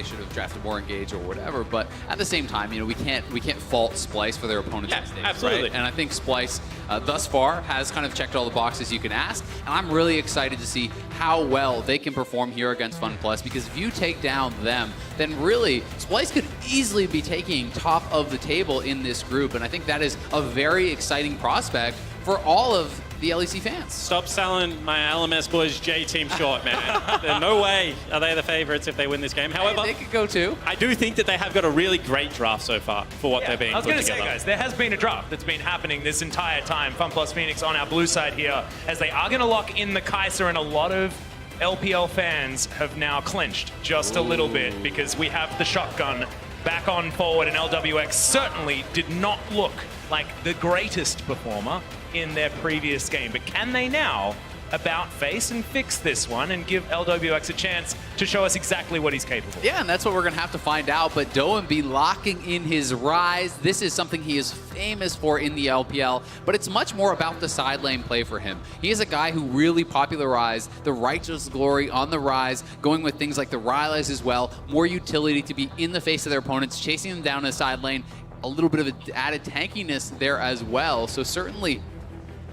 they should have drafted more engage or whatever. But at the same time, you know, we can't fault Splyce for their opponent's mistakes. Absolutely. Right? And I think Splyce thus far has kind of checked all the boxes you can ask. And I'm really excited to see how well they can perform here against FunPlus, because if you take down them, then really Splyce could easily be taking top of the table in this group. And I think that is a very exciting prospect for all of the LEC fans. Stop selling my LMS boys J team short, man. There's no way are they the favorites if they win this game. However, they could go too. I do think that they have got a really great draft so far for what they're being put together. I was going to say, guys, there has been a draft that's been happening this entire time. FunPlus Phoenix on our blue side here, as they are going to lock in the Kaiser, and a lot of LPL fans have now clinched just a little bit, because we have the shotgun back on forward, and LWX certainly did not look like the greatest performer in their previous game. But can they now about face and fix this one and give LWX a chance to show us exactly what he's capable of? Yeah, and that's what we're going to have to find out. But Doembe locking in his rise. This is something he is famous for in the LPL, but it's much more about the side lane play for him. He is a guy who really popularized the Righteous Glory on the rise, going with things like the Rylai's as well, more utility to be in the face of their opponents, chasing them down in the side lane, a little bit of an added tankiness there as well. So certainly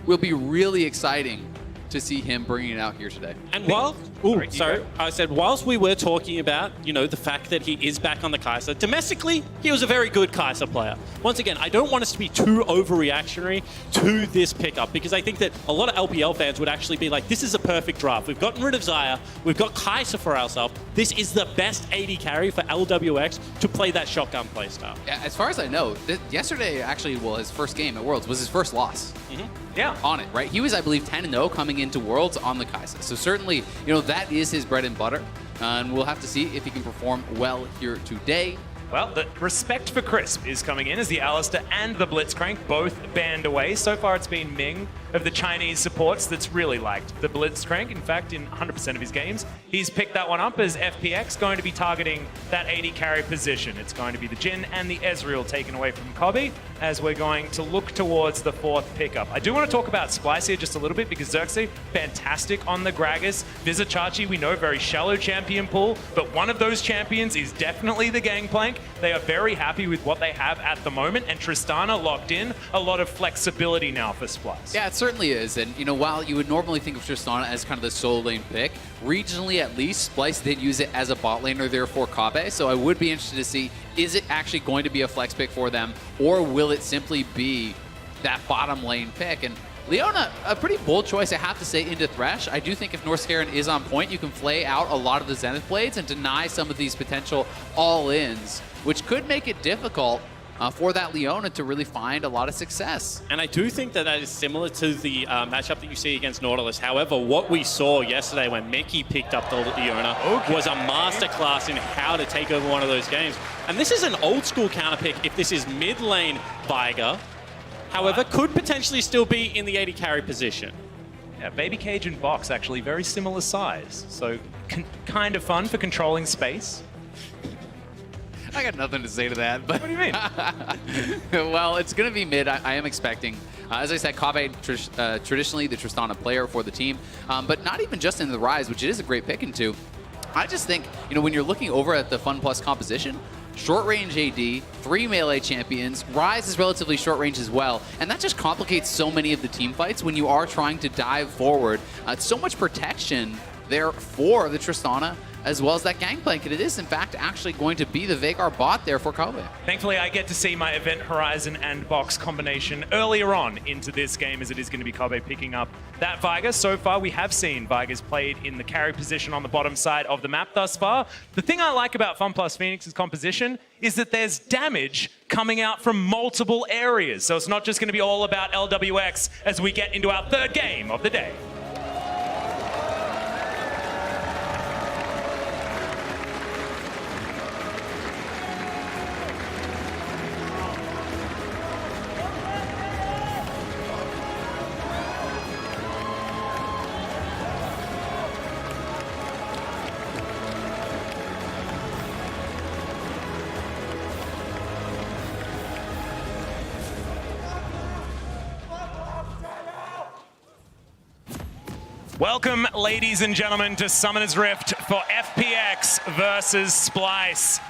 will be really exciting to see him bringing it out here today. And while, I said, whilst we were talking about, you know, the fact that he is back on the Kaiser, domestically, he was a very good Kaiser player. Once again, I don't want us to be too overreactionary to this pickup, because I think that a lot of LPL fans would actually be like, this is a perfect draft. We've gotten rid of Xayah, we've got Kaiser for ourselves. This is the best AD carry for LWX to play that shotgun playstyle. Yeah, as far as I know, yesterday actually, well, his first game at Worlds was his first loss. Yeah. On it, right? He was, I believe, 10-0 coming into Worlds on the Kaiser. So certainly, you know, that is his bread and butter. And we'll have to see if he can perform well here today. Well, the respect for Crisp is coming in as the Alistair and the Blitzcrank both banned away. So far, it's been Ming of the Chinese supports that's really liked the Blitzcrank. In fact, in 100% of his games, he's picked that one up as FPX going to be targeting that AD carry position. It's going to be the Jhin and the Ezreal taken away from Kobe, as we're going to look towards the fourth pickup. I do want to talk about Splyce here just a little bit, because Xerxes, fantastic on the Gragas. Vizicachi, we know, very shallow champion pool, but one of those champions is definitely the Gangplank. They are very happy with what they have at the moment, and Tristana locked in. A lot of flexibility now for Splyce. Yeah, it certainly is. And, you know, while you would normally think of Tristana as kind of the solo lane pick, regionally at least, Splyce did use it as a bot laner there for Kabe. So I would be interested to see, is it actually going to be a flex pick for them, or will it simply be that bottom lane pick? And Leona, a pretty bold choice, I have to say, into Thresh. I do think if North Scarin is on point, you can flay out a lot of the Zenith Blades and deny some of these potential all-ins, which could make it difficult for that Leona to really find a lot of success. And I do think that that is similar to the matchup that you see against Nautilus. However, what we saw yesterday when Mickey picked up the Leona was a masterclass in how to take over one of those games. And this is an old school counter pick if this is mid lane Viger. However, could potentially still be in the AD carry position. Yeah, Baby Cage and Box actually very similar size. So kind of fun for controlling space. I got nothing to say to that. But what do you mean? Well, it's going to be mid. I am expecting. As I said, Kabe, traditionally the Tristana player for the team, but not even just in the Rise, which it is a great pick into. I just think, you know, when you're looking over at the FunPlus composition, short range AD, 3 melee champions, Rise is relatively short range as well, and that just complicates so many of the team fights when you are trying to dive forward. It's so much protection there for the Tristana, as well as that Gangplank, and it is in fact actually going to be the Veigar bot there for Kobe. Thankfully, I get to see my Event Horizon and Box combination earlier on into this game, as it is going to be Kobe picking up that Viger. So far, we have seen Viger's played in the carry position on the bottom side of the map thus far. The thing I like about FunPlus Phoenix's composition is that there's damage coming out from multiple areas. So it's not just going to be all about LWX as we get into our third game of the day. Welcome, ladies and gentlemen, to Summoner's Rift for FPX versus Splyce.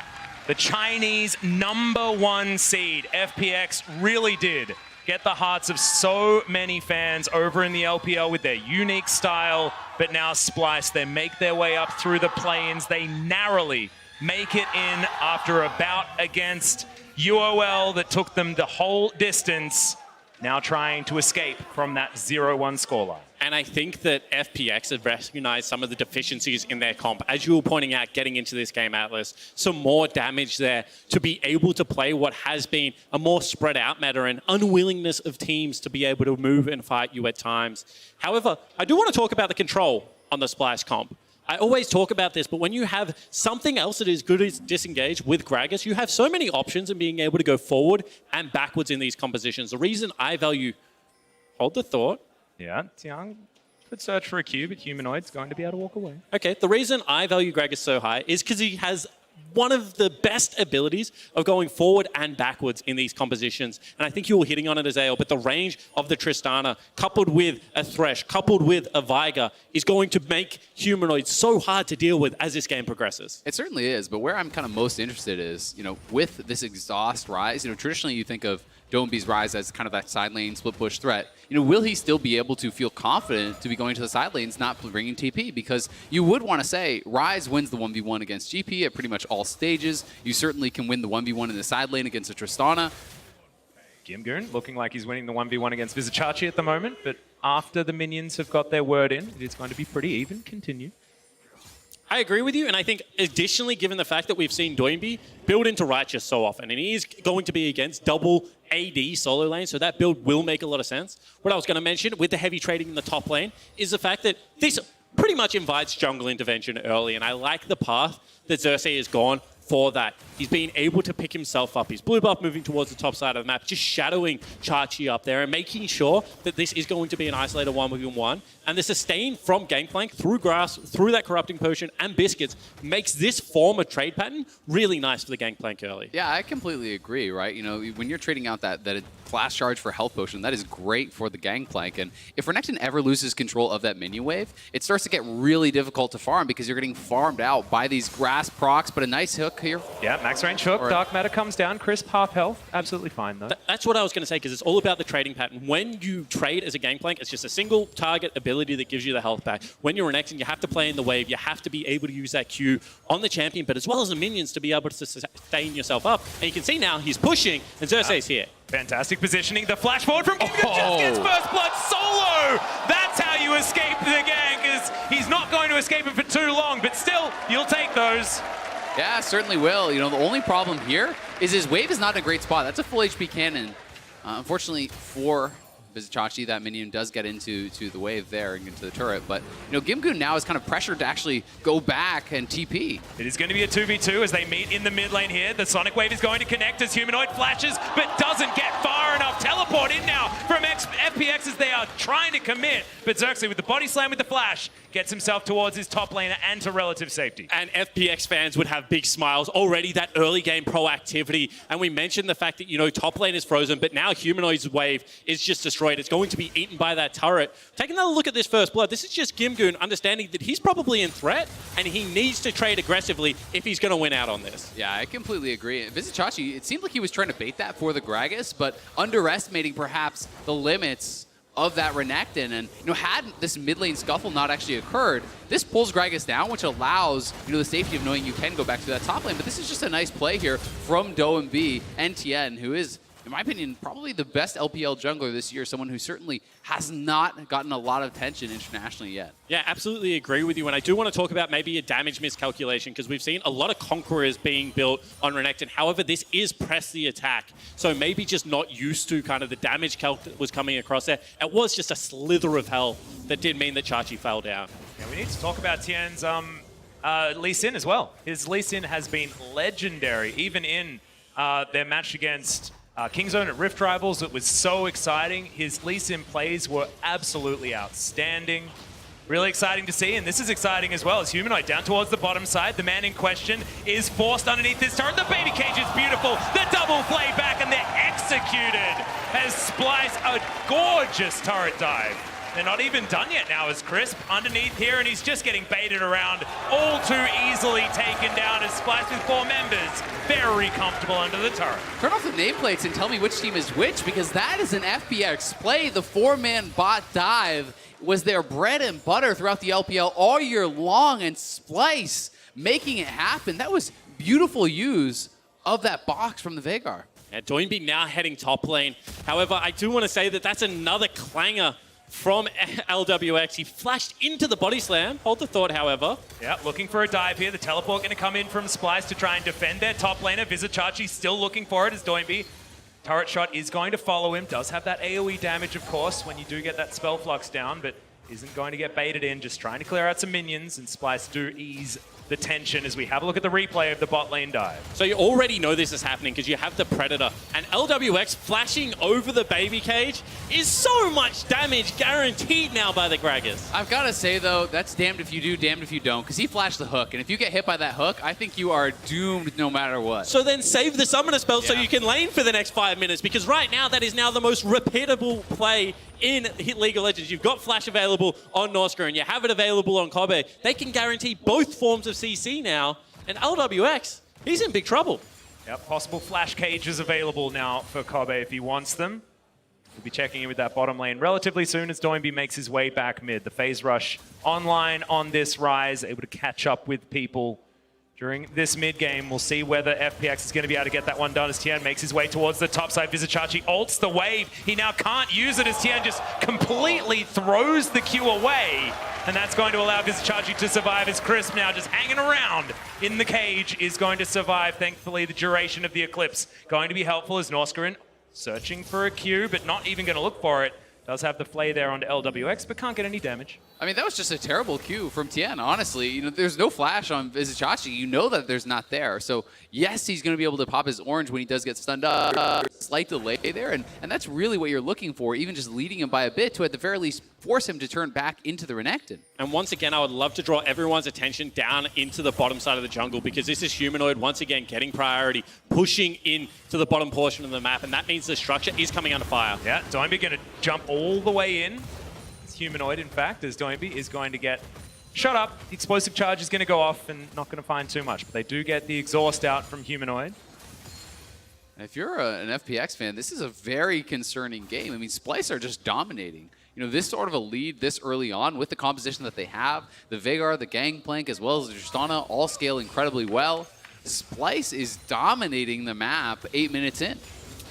The Chinese #1 seed, FPX, really did get the hearts of so many fans over in the LPL with their unique style, but now Splyce, they make their way up through the play-ins. They narrowly make it in after a bout against UOL that took them the whole distance, now trying to escape from that 0-1 scoreline. And I think that FPX have recognized some of the deficiencies in their comp. As you were pointing out, getting into this game, Atlas, some more damage there to be able to play what has been a more spread out meta and unwillingness of teams to be able to move and fight you at times. However, I do want to talk about the control on the Splyce comp. I always talk about this, but when you have something else that is good as disengage with Gragas, you have so many options in being able to go forward and backwards in these compositions. The reason I value... Hold the thought. Yeah, Tiang could search for a Q, but Humanoid's going to be able to walk away. Okay, the reason I value Gragas so high is because he has one of the best abilities of going forward and backwards in these compositions. And I think you were hitting on it, Azael, but the range of the Tristana, coupled with a Thresh, coupled with a Viger, is going to make Humanoid so hard to deal with as this game progresses. It certainly is, but where I'm kind of most interested is, with this exhaust rise, traditionally you think of Domeby's rise as kind of that side lane split push threat. Will he still be able to feel confident to be going to the side lanes, not bringing TP? Because you would want to say Rise wins the 1v1 against GP at pretty much all stages. You certainly can win the 1v1 in the side lane against a Tristana. Gimgoon looking like he's winning the 1v1 against Vizicachi at the moment, but after the minions have got their word in, it is going to be pretty even. Continue. I agree with you, and I think additionally, given the fact that we've seen Doinby build into Righteous so often, and he is going to be against double AD solo lane, so that build will make a lot of sense. What I was going to mention with the heavy trading in the top lane is the fact that this pretty much invites jungle intervention early, and I like the path that Xerxes has gone for that. He's been able to pick himself up. His blue buff moving towards the top side of the map, just shadowing Chachi up there and making sure that this is going to be an isolated 1v1. And the sustain from Gangplank through grass, through that corrupting potion and biscuits makes this form of trade pattern really nice for the Gangplank early. Yeah, I completely agree, right? When you're trading out that flash charge for health potion, that is great for the Gangplank. And if Renekton ever loses control of that minion wave, it starts to get really difficult to farm because you're getting farmed out by these grass procs, but a nice hook here. Yeah, max range hook, Dark Matter comes down, Crisp half health, absolutely fine though. That's what I was going to say, because it's all about the trading pattern. When you trade as a Gangplank, it's just a single target ability that gives you the health back. When you're Renekton, you have to play in the wave, you have to be able to use that Q on the champion, but as well as the minions to be able to sustain yourself up. And you can see now he's pushing, and Xerxes here. Fantastic positioning. The flash forward from Gimgoon just gets first blood solo. That's how you escape the gang, because he's not going to escape it for too long, but still, you'll take those. Yeah, certainly will. The only problem here is his wave is not in a great spot. That's a full HP cannon. Unfortunately for Vizicachi, that minion does get into the wave there and into the turret. But, Gimgoon now is kind of pressured to actually go back and TP. It is going to be a 2v2 as they meet in the mid lane here. The Sonic Wave is going to connect as Humanoid flashes, but doesn't get far enough. Teleport in now from FPX as they are trying to commit. But Xerxes with the body slam with the flash gets himself towards his top laner and to relative safety. And FPX fans would have big smiles already, that early game proactivity. And we mentioned the fact that, top lane is frozen, but now Humanoid's wave is just destroyed. It's going to be eaten by that turret. Take another look at this first blood. This is just Gimgoon understanding that he's probably in threat and he needs to trade aggressively if he's going to win out on this. Yeah, I completely agree. Vizicachi, it seemed like he was trying to bait that for the Gragas, but underestimating perhaps the limits of that Renekton. And had this mid lane scuffle not actually occurred, this pulls Gragas down, which allows the safety of knowing you can go back to that top lane. But this is just a nice play here from Doemb and Tien, who is, in my opinion, probably the best LPL jungler this year, someone who certainly has not gotten a lot of attention internationally yet. Yeah, absolutely agree with you. And I do want to talk about maybe a damage miscalculation, because we've seen a lot of Conquerors being built on Renekton. However, this is press the attack. So maybe just not used to kind of the damage calc that was coming across there. It was just a slither of hell that did mean that Chachi fell down. Yeah, we need to talk about Tien's Lee Sin as well. His Lee Sin has been legendary, even in their match against Kingzone at Rift Rivals. It was so exciting. His Lee Sin plays were absolutely outstanding. Really exciting to see, and this is exciting as well as Humanoid down towards the bottom side. The man in question is forced underneath this turret. The baby cage is beautiful. The double play back, and they're executed as Splyce, a gorgeous turret dive. They're not even done yet now as Crisp underneath here, and he's just getting baited around all too easily taken down as Splyce with 4 members. Very comfortable under the turret. Turn off the nameplates and tell me which team is which, because that is an FPX play. The 4-man bot dive was their bread and butter throughout the LPL all year long, and Splyce making it happen. That was beautiful use of that box from the Veigar. Yeah, Doinby now heading top lane. However, I do want to say that that's another clanger from LWX. He flashed into the body slam. Hold the thought, however. Yeah, looking for a dive here. The teleport going to come in from Splyce to try and defend their top laner. Vizicachi still looking for it as Doinby. Turret shot is going to follow him. Does have that AoE damage, of course, when you do get that spell flux down, but isn't going to get baited in. Just trying to clear out some minions, and Splyce do ease the tension as we have a look at the replay of the bot lane dive. So you already know this is happening because you have the Predator, and LWX flashing over the baby cage is so much damage guaranteed now by the Gragas. I've got to say, though, that's damned if you do, damned if you don't, because he flashed the hook, and if you get hit by that hook, I think you are doomed no matter what. So then save the summoner spell so you can lane for the next 5 minutes, because right now that is now the most repeatable play in League of Legends. You've got Flash available on Norsca and you have it available on Kobe. They can guarantee both forms of CC now, and LWX, he's in big trouble. Yep, possible Flash cages available now for Kobe if he wants them. We'll be checking in with that bottom lane relatively soon as Doinby makes his way back mid. The phase rush online on this rise, able to catch up with people during this mid-game. We'll see whether FPX is going to be able to get that one done as Tian makes his way towards the top side. Vizicachi ults the wave. He now can't use it as Tian just completely throws the Q away. And that's going to allow Vizicachi to survive as Crisp now just hanging around in the cage is going to survive. Thankfully, the duration of the Eclipse going to be helpful as Norscarin searching for a Q, but not even going to look for it. Does have the flay there onto LWX, but can't get any damage. I mean, that was just a terrible Q from Tien, honestly. You know, there's no flash on Vizicachi. You know that there's not there. So, yes, he's going to be able to pop his orange when he does get stunned up. Slight delay there, and that's really what you're looking for, even just leading him by a bit to, at the very least, force him to turn back into the Renekton. And once again, I would love to draw everyone's attention down into the bottom side of the jungle, because this is Humanoid once again getting priority, pushing in to the bottom portion of the map, and that means the structure is coming under fire. Yeah, Doinby going to jump all the way in. It's Humanoid, in fact, as Doinby is going to get shut up. The explosive charge is going to go off and not going to find too much, but they do get the exhaust out from Humanoid. If you're an FPX fan, this is a very concerning game. I mean, Splyce are just dominating. You know, this sort of a lead this early on with the composition that they have, the Veigar, the Gangplank, as well as the Tristana all scale incredibly well. Splyce is dominating the map 8 minutes in.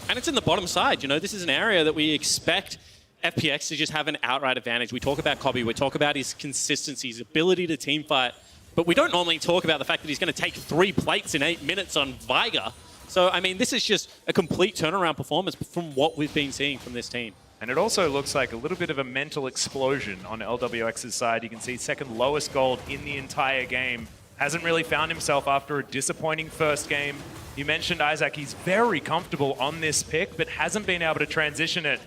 And it's in the bottom side. You know, this is an area that we expect FPX to just have an outright advantage. We talk about Kobe, we talk about his consistency, his ability to team fight, but we don't normally talk about the fact that he's going to take 3 plates in 8 minutes on Veigar. So, I mean, this is just a complete turnaround performance from what we've been seeing from this team. And it also looks like a little bit of a mental explosion on LWX's side. You can see second lowest gold in the entire game. Hasn't really found himself after a disappointing first game. You mentioned Isaac, he's very comfortable on this pick, but hasn't been able to transition it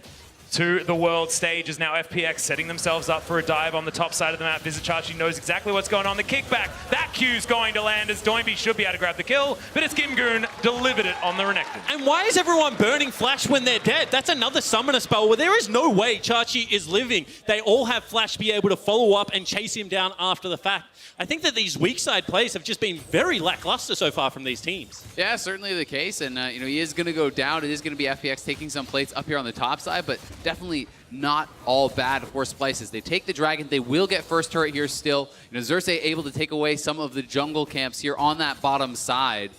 to the world stage. Is now FPX setting themselves up for a dive on the top side of the map. Vizicachi knows exactly what's going on. The kickback, that Q's going to land as Doinby should be able to grab the kill, but it's Gimgoon delivered it on the Renekton. And why is everyone burning Flash when they're dead? That's another summoner spell where there is no way Chachi is living. They all have Flash be able to follow up and chase him down after the fact. I think that these weak side plays have just been very lackluster so far from these teams. Yeah, certainly the case, and you know, he is going to go down. It is going to be FPX taking some plates up here on the top side, but definitely not all bad for Splyces. They take the Dragon. They will get first turret here still. You know, Xerxes able to take away some of the jungle camps here on that bottom side.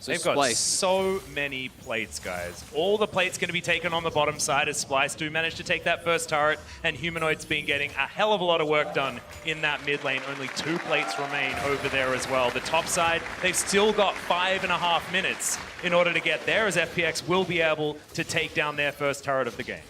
So They've got so many plates, guys. All the plates going to be taken on the bottom side as Splyce do manage to take that first turret, and Humanoid's been getting a hell of a lot of work done in that mid lane. Only 2 plates remain over there as well. The top side, they've still got 5.5 minutes in order to get there, as FPX will be able to take down their first turret of the game.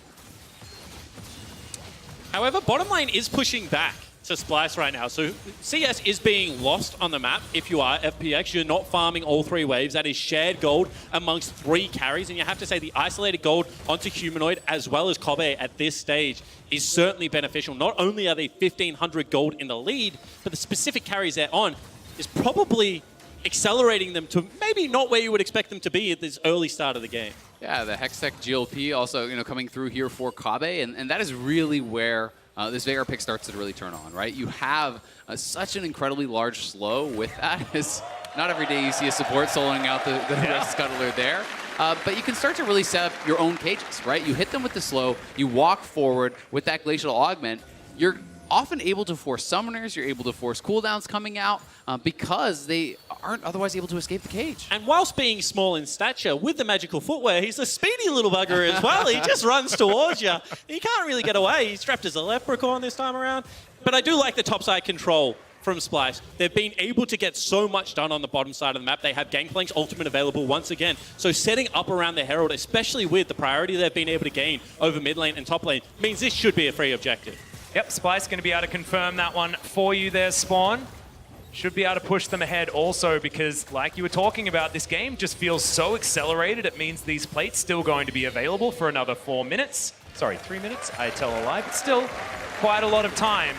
However, bottom lane is pushing back to Splyce right now. So CS is being lost on the map. If you are FPX, you're not farming all 3 waves. That is shared gold amongst 3 carries. And you have to say the isolated gold onto Humanoid as well as Kobe at this stage is certainly beneficial. Not only are they 1,500 gold in the lead, but the specific carries they're on is probably accelerating them to maybe not where you would expect them to be at this early start of the game. Yeah, the Hextech GLP also, you know, coming through here for Kabe, and that is really where this Veigar pick starts to really turn on, right? You have such an incredibly large slow with that. It's not every day you see a support soloing out the Scuttler there. But you can start to really set up your own cages, right? You hit them with the slow, you walk forward with that Glacial Augment, you're often able to force summoners, you're able to force cooldowns coming out because they aren't otherwise able to escape the cage. And whilst being small in stature, with the magical footwear, he's a speedy little bugger as well. He just runs towards you. He can't really get away. He's trapped as a leprechaun this time around. But I do like the topside control from Splyce. They've been able to get so much done on the bottom side of the map. They have Gangplank's ultimate available once again. So setting up around the Herald, especially with the priority they've been able to gain over mid lane and top lane, means this should be a free objective. Yep, Splyce going to be able to confirm that one for you there, Spawn. Should be able to push them ahead also because, like you were talking about, this game just feels so accelerated. It means these plates still going to be available for another 4 minutes. Sorry, 3 minutes, I tell a lie, but still quite a lot of time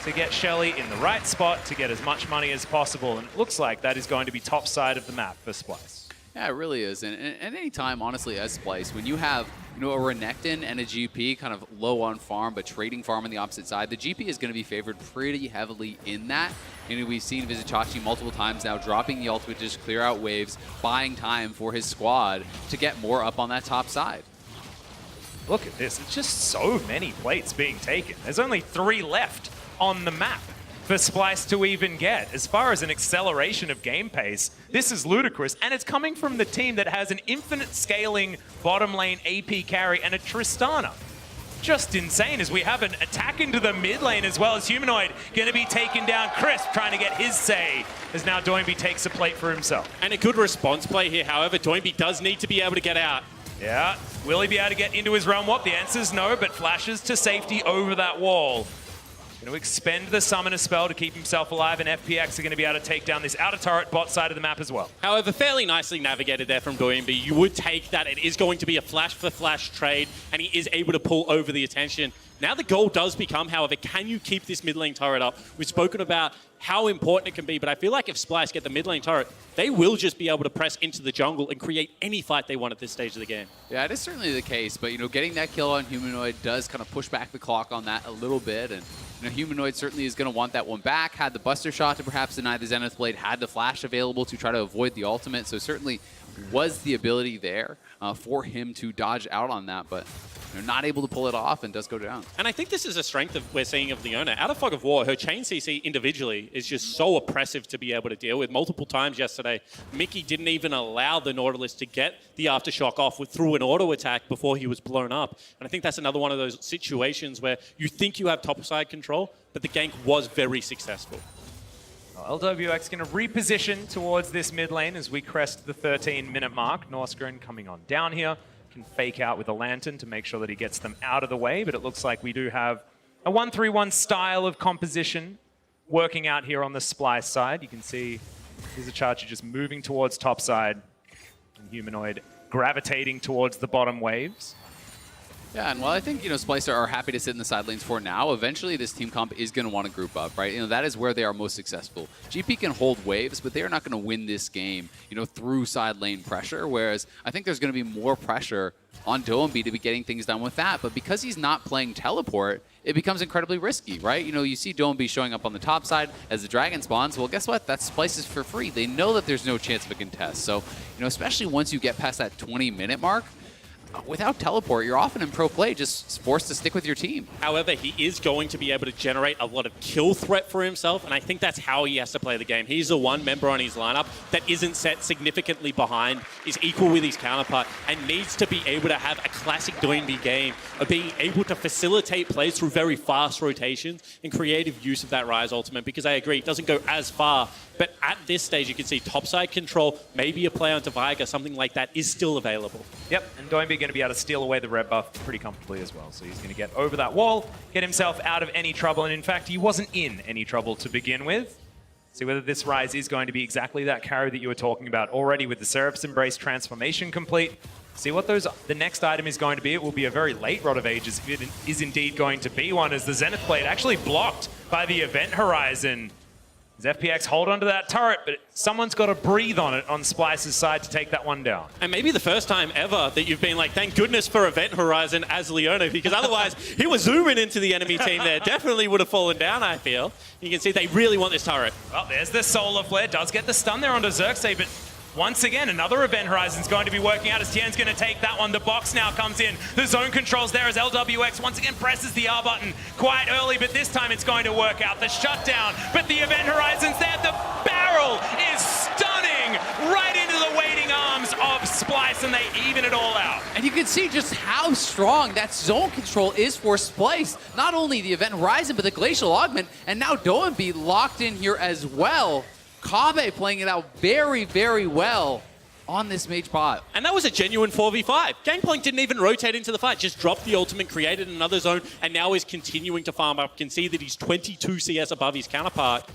to get Shelly in the right spot to get as much money as possible. And it looks like that is going to be top side of the map for Splyce. Yeah, it really is. And at any time, honestly, as Splyce, when you have a Renekton and a GP kind of low on farm, but trading farm on the opposite side, the GP is going to be favored pretty heavily in that. We've seen Vizicachi multiple times now dropping the ultimate to just clear out waves, buying time for his squad to get more up on that top side. Look at this. It's just so many plates being taken. There's only 3 left on the map for Splyce to even get. As far as an acceleration of game pace, this is ludicrous, and it's coming from the team that has an infinite scaling bottom lane AP carry and a Tristana. Just insane as we have an attack into the mid lane as well as Humanoid going to be taken down. Crisp trying to get his say as now Doinby takes a plate for himself. And a good response play here, however, Doinby does need to be able to get out. Yeah, will he be able to get into his realm warp? The answer's no, but flashes to safety over that wall. Going to expend the summoner spell to keep himself alive, and FPX are going to be able to take down this outer turret bot side of the map as well. However, fairly nicely navigated there from Doinby. You would take that. It is going to be a flash-for-flash trade, and he is able to pull over the attention. Now the goal does become, however, can you keep this mid lane turret up? We've spoken about how important it can be, but I feel like if Splyce get the mid lane turret, they will just be able to press into the jungle and create any fight they want at this stage of the game. Yeah, it is certainly the case, but getting that kill on Humanoid does kind of push back the clock on that a little bit, and Humanoid certainly is going to want that one back. Had the Buster Shot to perhaps deny the Zenith Blade, had the Flash available to try to avoid the ultimate, so certainly was the ability there for him to dodge out on that, but not able to pull it off and does go down. And I think this is a strength we're seeing of Leona. Out of Fog of War, her chain CC individually is just so oppressive to be able to deal with. Multiple times yesterday, Mickey didn't even allow the Nautilus to get the Aftershock off through an auto attack before he was blown up. And I think that's another one of those situations where you think you have topside control, but the gank was very successful. Well, LWX going to reposition towards this mid lane as we crest the 13-minute mark. Norskren coming on down here. Can fake out with a lantern to make sure that he gets them out of the way, but it looks like we do have a 1-3-1 style of composition working out here on the Splyce side. You can see Vizicachi just moving towards top side and Humanoid gravitating towards the bottom waves. Yeah, and while I think, Splyce are happy to sit in the side lanes for now, eventually this team comp is going to want to group up, right? That is where they are most successful. GP can hold waves, but they are not going to win this game, through side lane pressure, whereas I think there's going to be more pressure on Doinby to be getting things done with that, but because he's not playing teleport, it becomes incredibly risky, right? You see Doinby showing up on the top side as the dragon spawns. Well, guess what? That Splyce is for free. They know that there's no chance of a contest. So, especially once you get past that 20-minute mark, without teleport, you're often in pro play just forced to stick with your team. However, he is going to be able to generate a lot of kill threat for himself, and I think that's how he has to play the game. He's the one member on his lineup that isn't set significantly behind, is equal with his counterpart, and needs to be able to have a classic Doinby game of being able to facilitate plays through very fast rotations and creative use of that Rise ultimate, because I agree, it doesn't go as far, but at this stage you can see topside control, maybe a play onto Veigar, something like that is still available. Yep, and Doinby going to be able to steal away the red buff pretty comfortably as well. So he's going to get over that wall, get himself out of any trouble, and in fact, he wasn't in any trouble to begin with. See whether this Rise is going to be exactly that carry that you were talking about already with the Seraph's Embrace transformation complete. See what the next item is going to be. It will be a very late Rod of Ages if it is indeed going to be one, as the Zenith Blade actually blocked by the Event Horizon. As FPX hold onto that turret, but someone's got to breathe on it on Splyce's side to take that one down. And maybe the first time ever that you've been like, thank goodness for Event Horizon as Leona, because otherwise he was zooming into the enemy team there. Definitely would have fallen down, I feel. You can see they really want this turret. Well, there's the Solar Flare. Does get the stun there onto Xerxes, but once again, another Event Horizon's going to be working out as Tien's going to take that one. The box now comes in. The zone controls there as LWX once again presses the R button quite early, but this time it's going to work out. The shutdown, but the Event Horizon's there. The barrel is stunning right into the waiting arms of Splyce, and they even it all out. And you can see just how strong that zone control is for Splyce. Not only the Event Horizon, but the Glacial Augment, and now Doenby locked in here as well. Kabe playing it out very, very well on this mage bot. And that was a genuine 4v5. Gangplank didn't even rotate into the fight, just dropped the ultimate, created another zone, and now is continuing to farm up. You can see that he's 22 CS above his counterpart.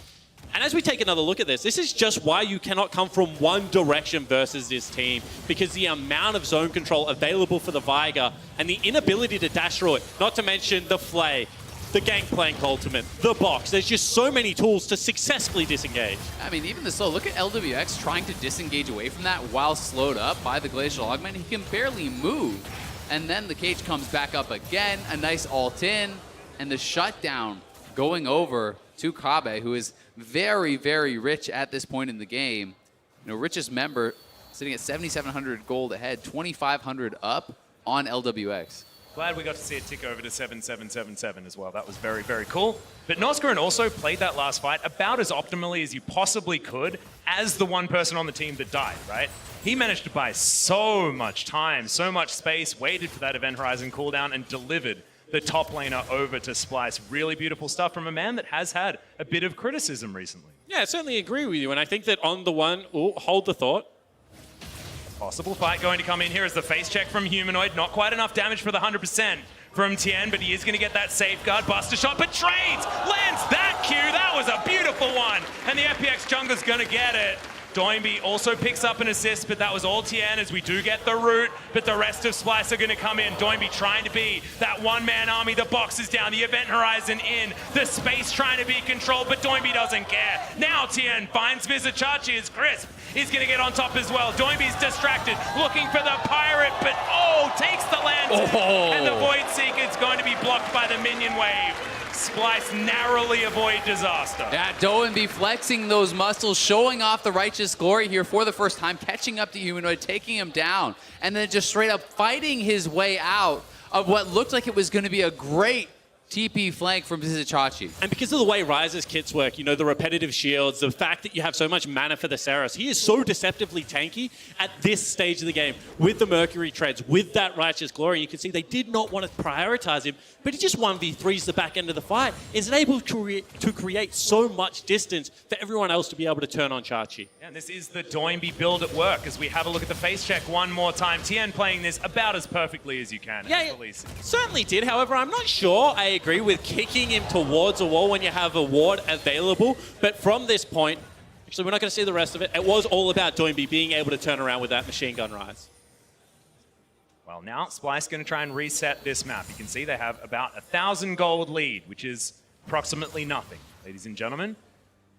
And as we take another look at this is just why you cannot come from one direction versus this team, because the amount of zone control available for the Viger and the inability to dash through it, not to mention the Flay, the Gangplank ultimate, the box. There's just so many tools to successfully disengage. I mean, even the slow, look at LWX trying to disengage away from that while slowed up by the Glacial Augment. He can barely move. And then the cage comes back up again, a nice ult in, and the shutdown going over to Kabe, who is very, very rich at this point in the game. You know, richest member sitting at 7,700 gold ahead, 2,500 up on LWX. Glad we got to see it tick over to 7777 as well. That was very, very cool. But Noskarin also played that last fight about as optimally as you possibly could as the one person on the team that died, right? He managed to buy so much time, so much space, waited for that Event Horizon cooldown, and delivered the top laner over to Splyce. Really beautiful stuff from a man that has had a bit of criticism recently. Yeah, I certainly agree with you. And I think that on the one, hold the thought. Possible fight going to come in here as the face check from Humanoid. Not quite enough damage for the 100% from Tien, but he is going to get that safeguard. Buster shot, but trades! Lands that Q! That was a beautiful one! And the FPX jungler's going to get it. Doenby also picks up an assist, but that was all Tien as we do get the root, but the rest of Splyce are going to come in. Doenby trying to be that one-man army. The box is down, the Event Horizon in, the space trying to be controlled, but Doenby doesn't care. Now Tien finds Vizichachi as Crisp is going to get on top as well. Doenby's distracted, looking for the pirate, but takes the lantern, and the Void Seeker is going to be blocked by the minion wave. Splyce narrowly avoid disaster. Yeah, Doenby flexing those muscles, showing off the righteous glory here for the first time, catching up to Humanoid, taking him down, and then just straight up fighting his way out of what looked like it was going to be a great TP flank from Vizichachi. And because of the way Ryze's kits work, you know, the repetitive shields, the fact that you have so much mana for the Saros, he is so deceptively tanky at this stage of the game with the Mercury treads, with that Righteous Glory. You can see they did not want to prioritize him, but he just 1v3s the back end of the fight, is able to create so much distance for everyone else to be able to turn on Chachi. And this is the Doenby build at work as we have a look at the face check one more time. Tien playing this about as perfectly as you can. Yeah, certainly did. However, I'm not sure I agree with kicking him towards a wall when you have a ward available. But from this point, actually, we're not going to see the rest of it. It was all about Doenby being able to turn around with that machine gun rise. Well, now Splyce going to try and reset this map. You can see they have about 1,000 gold lead, which is approximately nothing. Ladies and gentlemen,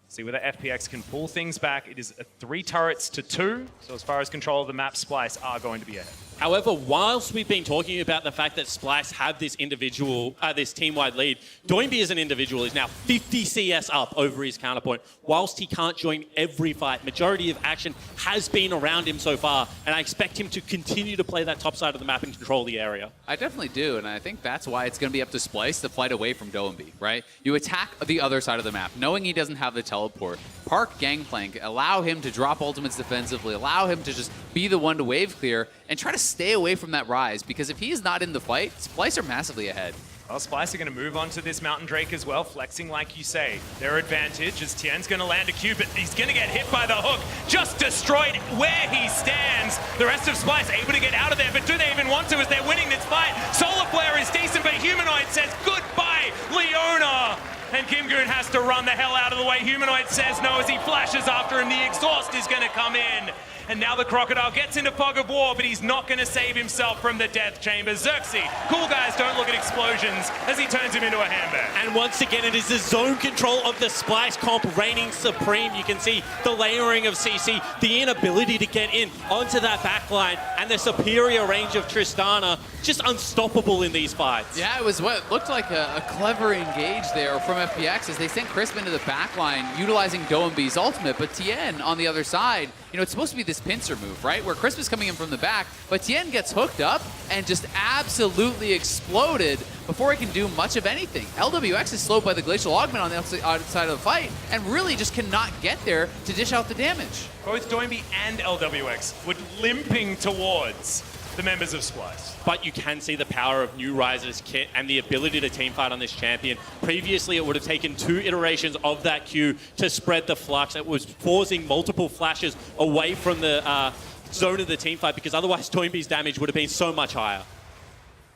see whether FPX can pull things back. It is 3 turrets to 2. So as far as control of the map, Splyce are going to be ahead. However, whilst we've been talking about the fact that Splyce have this individual, this team-wide lead, Doenby as an individual is now 50 CS up over his counterpoint. Whilst he can't join every fight, majority of action has been around him so far, and I expect him to continue to play that top side of the map and control the area. I definitely do, and I think that's why it's going to be up to Splyce to fight away from Doenby, right? You attack the other side of the map, knowing he doesn't have the teleport. Park Gangplank, allow him to drop ultimates defensively, allow him to just be the one to wave clear, and try to stay away from that rise, because if he is not in the fight, Splyce are massively ahead. Well, Splyce are going to move on to this Mountain Drake as well, flexing like you say. Their advantage as Tien's going to land a Q, but he's going to get hit by the hook. Just destroyed where he stands. The rest of Splyce able to get out of there, but do they even want to as they're winning this fight? Solar Flare is decent, but Humanoid says goodbye, Leona. And Kimgoon has to run the hell out of the way. Humanoid says no as he flashes after him. The exhaust is going to come in. And now the Crocodile gets into Fog of War, but he's not going to save himself from the Death Chamber. Xerxes, cool guys don't look at explosions as he turns him into a handbag. And once again, it is the zone control of the Splyce comp reigning supreme. You can see the layering of CC, the inability to get in onto that backline, and the superior range of Tristana, just unstoppable in these fights. Yeah, it was what looked like a clever engage there from FPX as they sent Crisp into the backline, utilizing Doembe's ultimate, but Tien on the other side, you know, it's supposed to be this pincer move, right? Where Crisp is coming in from the back, but Tien gets hooked up and just absolutely exploded before he can do much of anything. LWX is slowed by the Glacial Augment on the outside of the fight and really just cannot get there to dish out the damage. Both Doembe and LWX were limping towards the members of Splyce. But you can see the power of New Riser's kit and the ability to teamfight on this champion. Previously, it would have taken 2 iterations of that Q to spread the flux. It was forcing multiple flashes away from the zone of the teamfight, because otherwise Doembe's damage would have been so much higher.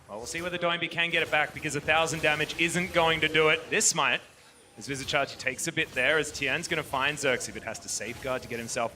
Well, we'll see whether Doembe can get it back, because 1,000 damage isn't going to do it. This might. As Vizichachi takes a bit there, as Tien's going to find Xerxes, but has to safeguard to get himself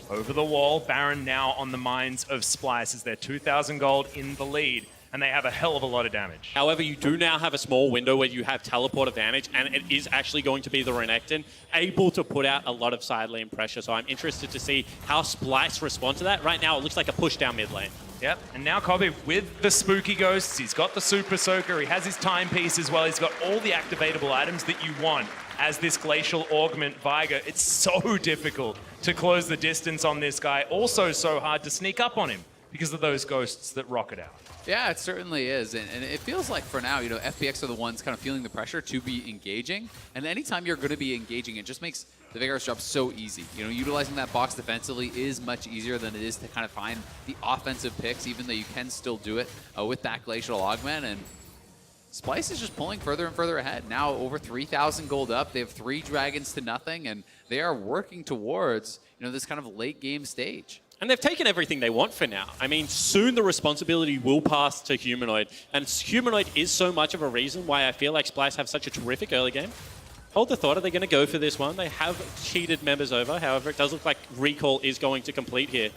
over the wall. Baron now on the minds of Splyce as they're 2,000 gold in the lead, and they have a hell of a lot of damage. However, you do now have a small window where you have teleport advantage, and it is actually going to be the Renekton able to put out a lot of side lane pressure. So I'm interested to see how Splyce respond to that. Right now, it looks like a push down mid lane. Yep, and now Kobe with the Spooky Ghosts. He's got the Super Soaker, he has his Timepiece as well. He's got all the activatable items that you want as this Glacial Augment Viger. It's so difficult to close the distance on this guy. Also so hard to sneak up on him because of those ghosts that rocket out. Yeah, it certainly is. And it feels like for now, you know, FPX are the ones kind of feeling the pressure to be engaging. And anytime you're going to be engaging, it just makes the Vigorous job so easy. You know, utilizing that box defensively is much easier than it is to kind of find the offensive picks, even though you can still do it with that Glacial Augment. And Splyce is just pulling further and further ahead. Now over 3,000 gold up. They have 3 dragons to nothing, and they are working towards, you know, this kind of late game stage. And they've taken everything they want for now. I mean, soon the responsibility will pass to Humanoid. And Humanoid is so much of a reason why I feel like Splyce have such a terrific early game. Hold the thought, are they going to go for this one? They have cheated members over. However, it does look like Recall is going to complete here.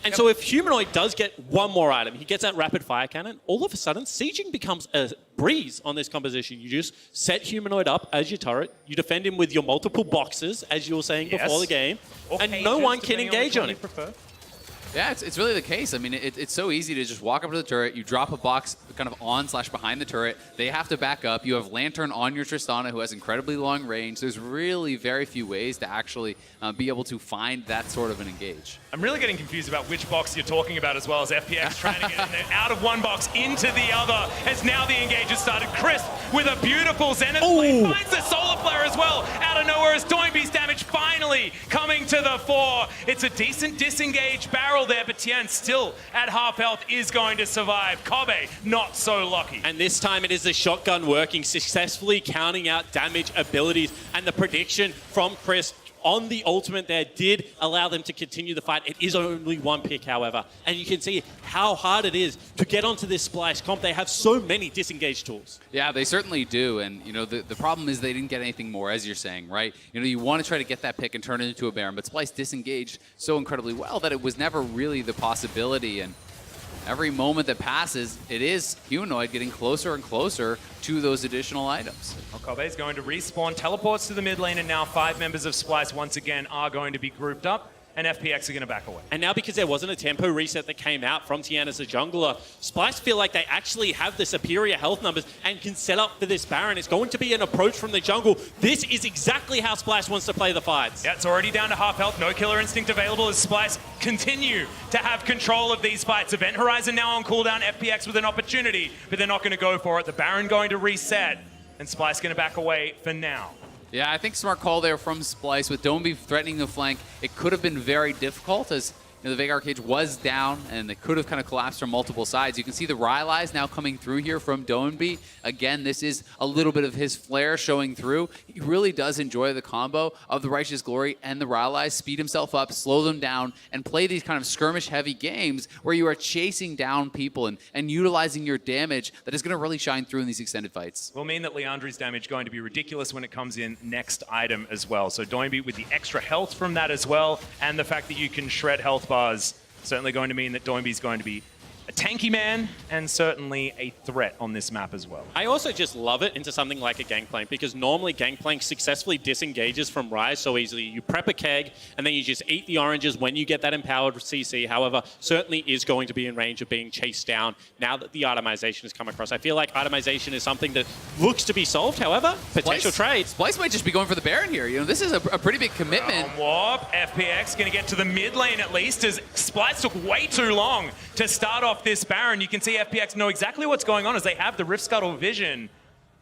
And so if Humanoid does get one more item, he gets that Rapid Fire Cannon, all of a sudden, sieging becomes a breeze on this composition. You just set Humanoid up as your turret, you defend him with your multiple boxes, as you were saying before the game, and no one can engage on it. Yeah, it's really the case. I mean, it's so easy to just walk up to the turret, you drop a box kind of on/behind the turret, they have to back up, you have Lantern on your Tristana who has incredibly long range. There's really very few ways to actually be able to find that sort of an engage. I'm really getting confused about which box you're talking about as well, as FPX trying to get in out of one box into the other, as now the engage has started. Crisp with a beautiful Zenith Blade finds the Solar Flare as well out of nowhere, as Doembe's damage finally coming to the fore. It's a decent disengaged barrel there, but Tien still at half health is going to survive. Kobe not so lucky. And this time it is the shotgun working, successfully counting out damage abilities, and the prediction from Chris on the ultimate there did allow them to continue the fight. It is only one pick, however, and you can see how hard it is to get onto this Splyce comp. They have so many disengage tools. Yeah, they certainly do, and you know, the problem is they didn't get anything more, as you're saying, right? You know, you want to try to get that pick and turn it into a Baron, but Splyce disengaged so incredibly well that it was never really the possibility, and every moment that passes, it is Humanoid getting closer and closer to those additional items. Well, Kobe's going to respawn, teleports to the mid lane, and now 5 members of Splyce once again are going to be grouped up, and FPX are going to back away. And now, because there wasn't a tempo reset that came out from Tien as a jungler, Splyce feel like they actually have the superior health numbers and can set up for this Baron. It's going to be an approach from the jungle. This is exactly how Splyce wants to play the fights. Yeah, it's already down to half health. No Killer Instinct available as Splyce continue to have control of these fights. Event Horizon now on cooldown. FPX with an opportunity, but they're not going to go for it. The Baron going to reset, and Splyce going to back away for now. Yeah, I think smart call there from Splyce with Doembe threatening the flank. It could have been very difficult as you know, the Veigar cage was down and they could have kind of collapsed from multiple sides. You can see the Rylai's now coming through here from Doembe. Again, this is a little bit of his flair showing through. He really does enjoy the combo of the Righteous Glory and the Rylai's, speed himself up, slow them down, and play these kind of skirmish-heavy games where you are chasing down people and utilizing your damage that is going to really shine through in these extended fights. Will mean that Leandri's damage going to be ridiculous when it comes in next item as well. So Doembe with the extra health from that as well, and the fact that you can shred health bars. Certainly going to mean that Doinby's going to be a tanky man and certainly a threat on this map as well. I also just love it into something like a Gangplank because normally Gangplank successfully disengages from Ryze so easily. You prep a keg and then you just eat the oranges when you get that empowered CC. However, certainly is going to be in range of being chased down now that the itemization has come across. I feel like itemization is something that looks to be solved. However, potential trades. Splyce might just be going for the Baron here. You know, this is a pretty big commitment. Warp, FPX going to get to the mid lane at least as Splyce took way too long to start off this Baron. You can see FPX know exactly what's going on as they have the Rift Scuttle vision.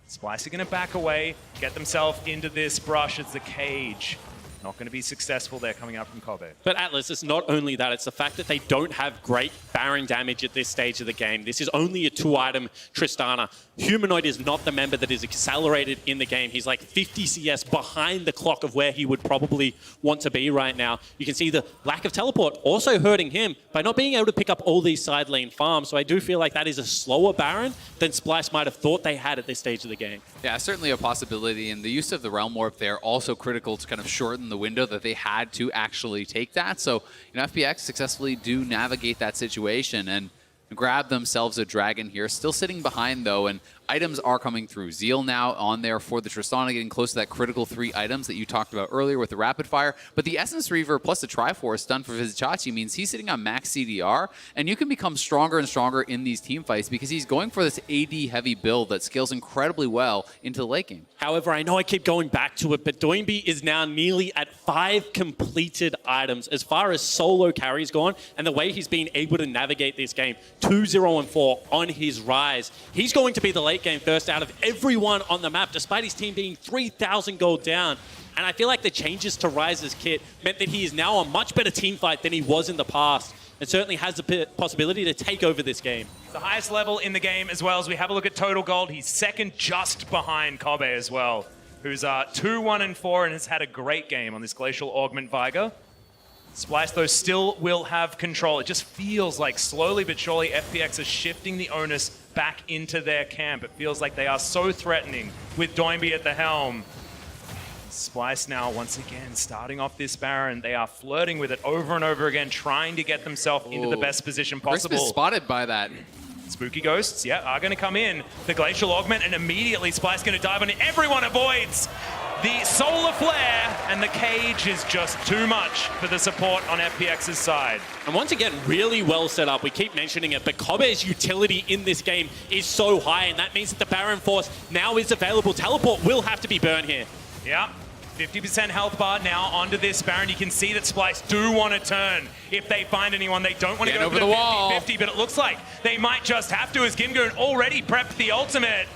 Splyce are going to back away, get themselves into this brush as the cage. Not going to be successful there coming out from Kobe. But Atlas, it's not only that, it's the fact that they don't have great Baron damage at this stage of the game. This is only a 2-item Tristana. Humanoid is not the member that is accelerated in the game. He's like 50 CS behind the clock of where he would probably want to be right now. You can see the lack of teleport also hurting him by not being able to pick up all these side lane farms. So I do feel like that is a slower Baron than Splyce might have thought they had at this stage of the game. Yeah, certainly a possibility. And the use of the Realm Warp there also critical to kind of shorten the window that they had to actually take that. So, you know, FPX successfully do navigate that situation and grab themselves a dragon here. Still sitting behind, though, and items are coming through. Zeal now on there for the Tristana, getting close to that critical 3 items that you talked about earlier with the Rapid Fire. But the Essence Reaver plus the Triforce done for Vizicachi means he's sitting on max CDR, and you can become stronger and stronger in these team fights because he's going for this AD-heavy build that scales incredibly well into the late game. However, I know I keep going back to it, but Doinby is now nearly at 5 completed items as far as solo carry's gone, and the way he's been able to navigate this game, 2-0-4 on his Ryze. He's going to be the late game first out of everyone on the map, despite his team being 3,000 gold down. And I feel like the changes to Ryze's kit meant that he is now a much better team fight than he was in the past, and certainly has the possibility to take over this game. The highest level in the game as well. As we have a look at total gold, he's second just behind Kobe as well, who's 2-1-4 and has had a great game on this Glacial Augment Viger. Splyce, though, still will have control. It just feels like slowly but surely FPX are shifting the onus back into their camp. It feels like they are so threatening with Doinby at the helm. Splyce now, once again, starting off this Baron. They are flirting with it over and over again, trying to get themselves into the best position possible. Crisp is spotted by that. Spooky Ghosts, yeah, are going to come in. The Glacial Augment, and immediately Splyce going to dive on it. Everyone avoids the Solar Flare, and the cage is just too much for the support on FPX's side. And once again, really well set up. We keep mentioning it, but Kobe's utility in this game is so high, and that means that the Baron Force now is available. Teleport will have to be burned here. Yeah. 50% health bar now onto this Baron. You can see that Splyce do want to turn if they find anyone. They don't want to go over for the wall. 50-50, but it looks like they might just have to as Gimgoon already prepped the ultimate.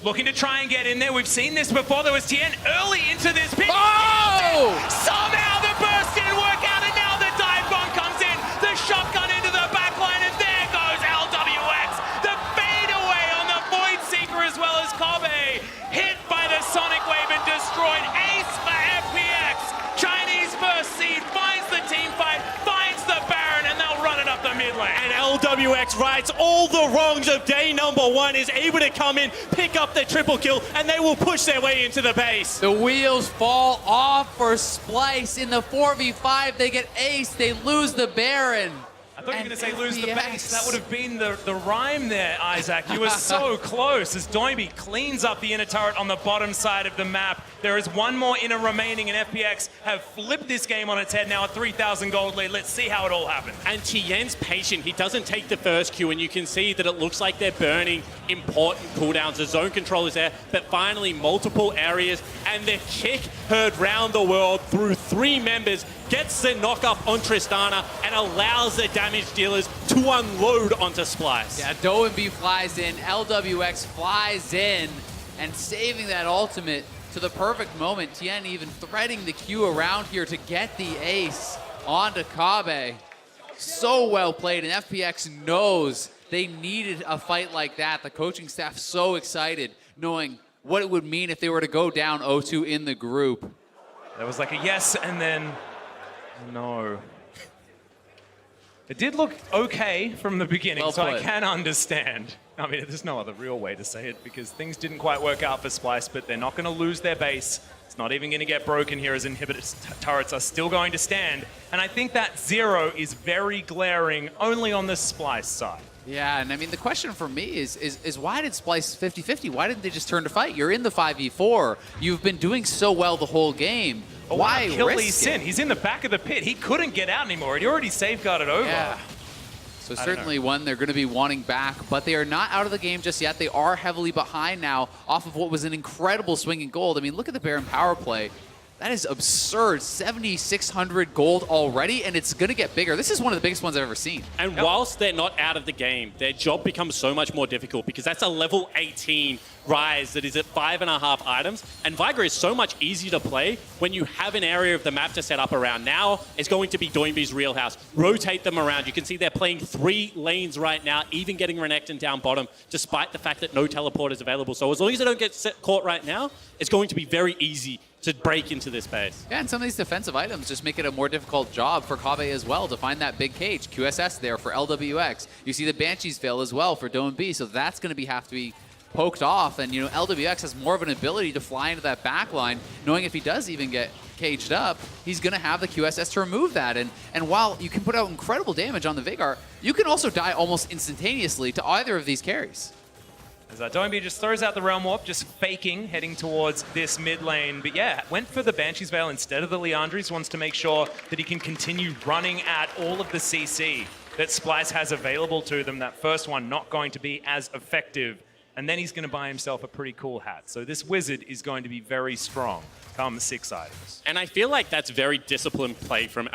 Looking to try and get in there. We've seen this before. There was Tien early into this pick. Oh! Somehow the burst didn't work out, and now the dive bomb comes in. The shotgun into the backline, and there goes LWX. The fade away on the Void Seeker as well as Kobe. Hit by the Sonic Wave and destroyed. Ace for FPX. Chinese first seed finds the team fight, finds the Baron, and they'll run it up the mid lane. And LWX rights all the wrongs of day number 1, is able to come in, pick up the triple kill, and they will push their way into the base. The wheels fall off for Splyce in the 4v5. They get ace. They lose the Baron. I thought you were going to say lose the FPX. base. That would have been the rhyme there, Isaac. You were so close as Doinby cleans up the inner turret on the bottom side of the map. There is one more inner remaining, and FPX have flipped this game on its head now, a 3,000 gold lead. Let's see how it all happens. And Tien's patient. He doesn't take the first Q, and you can see that it looks like they're burning important cooldowns. The zone control is there, but finally multiple areas, and the kick heard round the world through 3 members, gets the knock-up on Tristana, and allows the damage dealers to unload onto Splyce. Yeah, Doinby flies in, LWX flies in, and saving that ultimate to the perfect moment. Tien even threading the Q around here to get the ace onto Kabe. So well played, and FPX knows they needed a fight like that. The coaching staff so excited, knowing what it would mean if they were to go down 0-2 in the group. That was like a yes, and then no. It did look okay from the beginning, Well so I played. can understand. I mean, there's no other real way to say it because things didn't quite work out for Splyce, but they're not going to lose their base. It's not even going to get broken here as inhibitor turrets are still going to stand. And I think that 0 is very glaring only on the Splyce side. Yeah, and I mean, the question for me is why did Splyce 50-50? Why didn't they just turn to fight? You're in the 5v4. You've been doing so well the whole game. Why kill risk Lee Sin? He's in the back of the pit. He couldn't get out anymore. He already safeguarded over. Yeah. So certainly one they're going to be wanting back, but they are not out of the game just yet. They are heavily behind now off of what was an incredible swing in gold. I mean, look at the Baron power play. That is absurd. 7,600 gold already, and it's going to get bigger. This is one of the biggest ones I've ever seen. And whilst they're not out of the game, their job becomes so much more difficult because that's a level 18 rise that is at 5.5 items. And Viger is so much easier to play when you have an area of the map to set up around. Now it's going to be Doinby's real house. Rotate them around. You can see they're playing 3 lanes right now, even getting Renekton down bottom, despite the fact that no teleport is available. So as long as they don't get caught right now, it's going to be very easy to break into this base. Yeah, and some of these defensive items just make it a more difficult job for Kave as well to find that big cage. QSS there for LWX. You see the Banshees fail as well for Doinby, so that's going to have to be poked off. And, you know, LWX has more of an ability to fly into that back line, knowing if he does even get caged up, he's going to have the QSS to remove that. And while you can put out incredible damage on the Veigar, you can also die almost instantaneously to either of these carries. As Doinby just throws out the Realm Warp, just faking, heading towards this mid lane. But yeah, went for the Banshee's Veil instead of the Liandry's, wants to make sure that he can continue running at all of the CC that Splyce has available to them. That first one not going to be as effective. And then he's going to buy himself a pretty cool hat. So this Wizard is going to be very strong come 6 items. And I feel like that's very disciplined play from the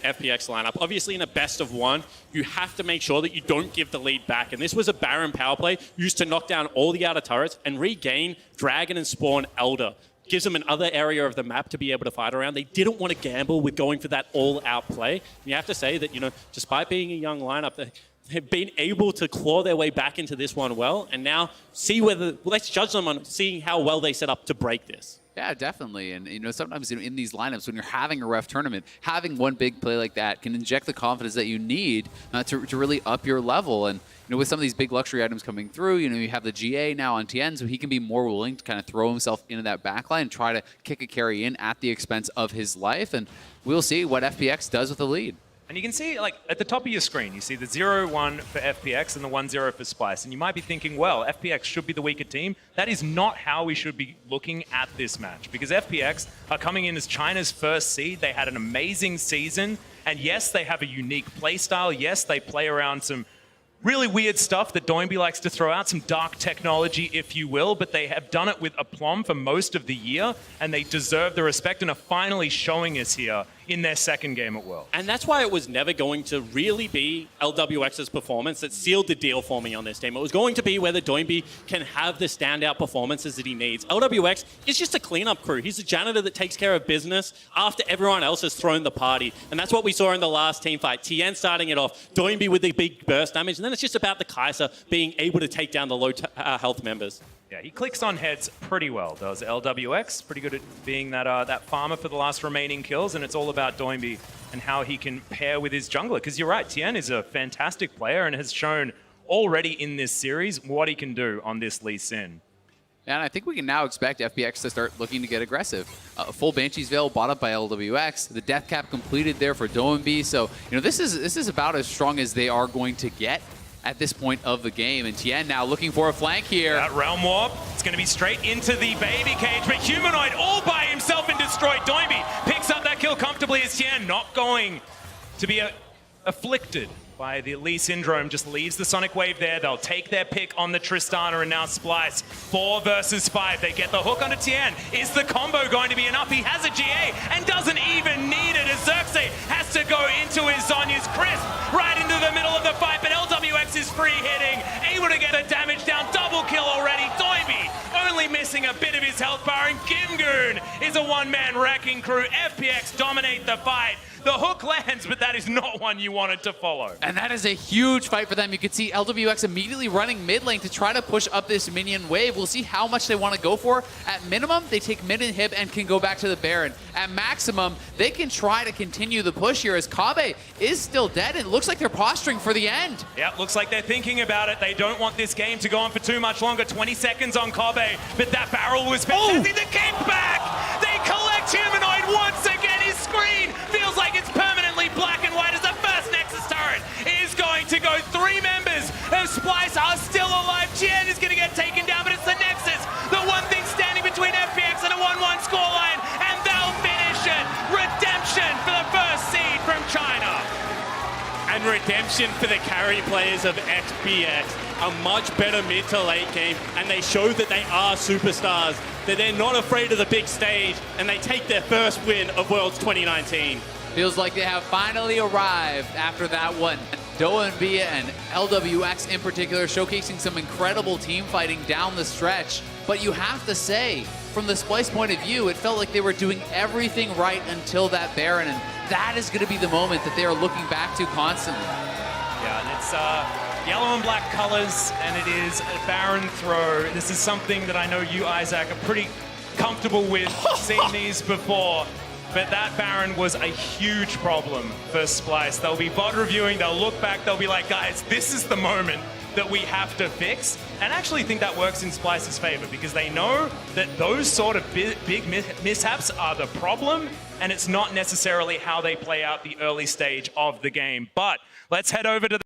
FPX lineup. Obviously, in a best of 1, you have to make sure that you don't give the lead back. And this was a Baron power play used to knock down all the outer turrets and regain Dragon and Spawn Elder. Gives them another area of the map to be able to fight around. They didn't want to gamble with going for that all-out play. And you have to say that, you know, despite being a young lineup, they've been able to claw their way back into this one well, and now see whether, let's judge them on seeing how well they set up to break this. Yeah, definitely. And, you know, sometimes in these lineups, when you're having a ref tournament, having one big play like that can inject the confidence that you need to really up your level. And, you know, with some of these big luxury items coming through, you know, you have the GA now on Tien, so he can be more willing to kind of throw himself into that backline and try to kick a carry in at the expense of his life. And we'll see what FPX does with the lead. And you can see, like, at the top of your screen, you see the 0-1 for FPX and the 1-0 for Splyce. And you might be thinking, well, FPX should be the weaker team. That is not how we should be looking at this match. Because FPX are coming in as China's first seed. They had an amazing season. And yes, they have a unique playstyle. Yes, they play around some really weird stuff that Doinby likes to throw out, some dark technology, if you will, but they have done it with aplomb for most of the year, and they deserve the respect and are finally showing us here in their second game at World. And that's why it was never going to really be LWX's performance that sealed the deal for me on this team. It was going to be whether Doinby can have the standout performances that he needs. LWX is just a cleanup crew. He's a janitor that takes care of business after everyone else has thrown the party. And that's what we saw in the last team fight. Tien starting it off, Doinby with the big burst damage, and then it's just about the Kai'Sa being able to take down the low health members. Yeah, he clicks on heads pretty well, does LWX. Pretty good at being that farmer for the last remaining kills, and it's all about Doinby and how he can pair with his jungler. Because you're right, Tien is a fantastic player and has shown already in this series what he can do on this Lee Sin. And I think we can now expect FPX to start looking to get aggressive. Full Banshee's Veil bought up by LWX. The death cap completed there for Doinby. So, you know, this is about as strong as they are going to get at this point of the game. And Tien now looking for a flank here. That Realm Warp, it's going to be straight into the baby cage, but Humanoid all by himself and destroyed. Doinby picks up that kill comfortably as Tien not going to be afflicted by the Lee Syndrome, just leaves the Sonic Wave there. They'll take their pick on the Tristana, and now Splyce, 4 versus 5. They get the hook onto Tien. Is the combo going to be enough? He has a GA and doesn't even need it as Xerxes has to go into his Zhonya's Crisp right into the middle of the fight, but LWX is free hitting, able to get the damage down. Double kill already. Doinby only missing a bit of his health bar, and Gimgoon is a one-man wrecking crew. FPX dominate the fight. The hook lands, but that is not one you wanted to follow. And that is a huge fight for them. You can see LWX immediately running mid lane to try to push up this minion wave. We'll see how much they want to go for. At minimum, they take mid inhib and can go back to the Baron. At maximum, they can try to continue the push here as Kabe is still dead and it looks like they're posturing for the end. Yeah, looks like they're thinking about it. They don't want this game to go on for too much longer. 20 seconds on Kabe, but that barrel was fantastic. The kick back! They collect Humanoid once again. His screen feels like it's permanently black and white as the first Nexus turret is going to go. 3 members of Splyce are still alive. Jen is going to get taken down, but it's the Nexus, the one thing standing between FPX and a 1-1 scoreline, and they'll finish it. Redemption for the first seed from China. And redemption for the carry players of FPX. A much better mid to late game, and they show that they are superstars, that they're not afraid of the big stage, and they take their first win of Worlds 2019. Feels like they have finally arrived after that one. Doa and Bia and LWX in particular showcasing some incredible team fighting down the stretch. But you have to say, from the Splyce point of view, it felt like they were doing everything right until that Baron, and that is going to be the moment that they are looking back to constantly. Yeah, and it's yellow and black colors, and it is a Baron throw. This is something that I know you, Isaac, are pretty comfortable with. Seen these before. But that Baron was a huge problem for Splyce. They'll be bot reviewing, they'll look back, they'll be like, guys, this is the moment that we have to fix. And I actually think that works in Splyce's favor because they know that those sort of big mishaps are the problem, and it's not necessarily how they play out the early stage of the game. But let's head over to the